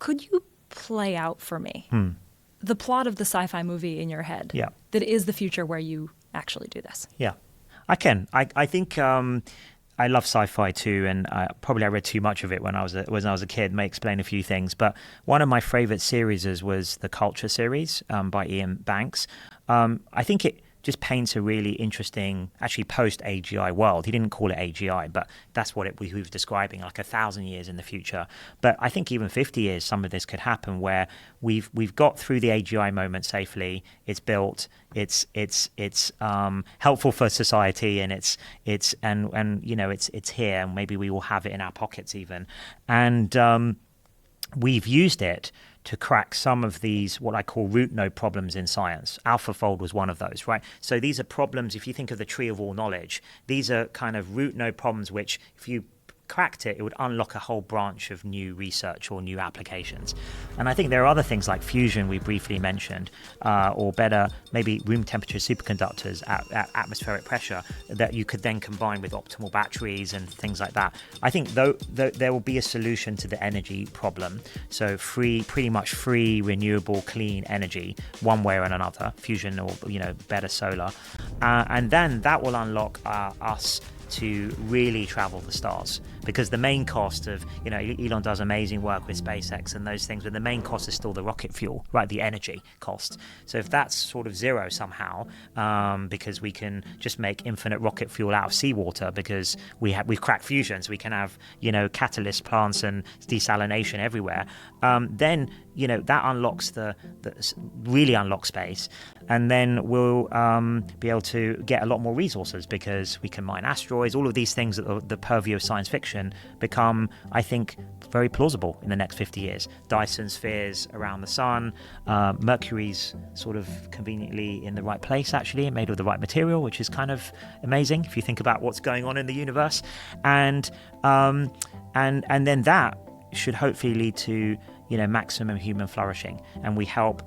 Could you play out for me the plot of the sci-fi movie in your head Yeah. that is the future where you actually do this? Yeah, I can. I think I love sci-fi too, and probably I read too much of it when I was a kid. May explain a few things, but one of my favorite series was the Culture series by Ian Banks. I think it just paints a really interesting, actually post-AGI world. He didn't call it AGI, but that's what he was describing, like 1,000 years in the future. But I think even 50 years, some of this could happen where we've got through the AGI moment safely. It's built. It's helpful for society, and it's here. And maybe we will have it in our pockets even, and we've used it to crack some of these, what I call root node problems in science. AlphaFold was one of those, right? So these are problems, if you think of the tree of all knowledge, these are kind of root node problems which, if you cracked it, it would unlock a whole branch of new research or new applications. And I think there are other things like fusion we briefly mentioned, or better, maybe room temperature superconductors at atmospheric pressure that you could then combine with optimal batteries and things like that. I think though there will be a solution to the energy problem. So pretty much free, renewable, clean energy, one way or another, fusion or better solar, and then that will unlock us to really travel the stars, because the main cost of, Elon does amazing work with SpaceX and those things, but the main cost is still the rocket fuel, right? The energy cost. So if that's sort of zero somehow, because we can just make infinite rocket fuel out of seawater, because we've cracked fusion, so we can have, catalyst plants and desalination everywhere, then, that unlocks really unlocks space. And then we'll be able to get a lot more resources because we can mine asteroids. All of these things that are the purview of science fiction become, I think, very plausible in the next 50 years. Dyson spheres around the sun, Mercury's sort of conveniently in the right place, actually, made of the right material, which is kind of amazing if you think about what's going on in the universe. And then that should hopefully lead to maximum human flourishing, and we help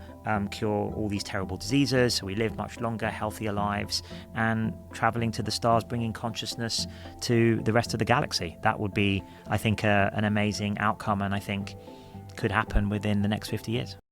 cure all these terrible diseases, so we live much longer, healthier lives, and traveling to the stars, bringing consciousness to the rest of the galaxy. That would be, I think, an amazing outcome, and I think could happen within the next 50 years.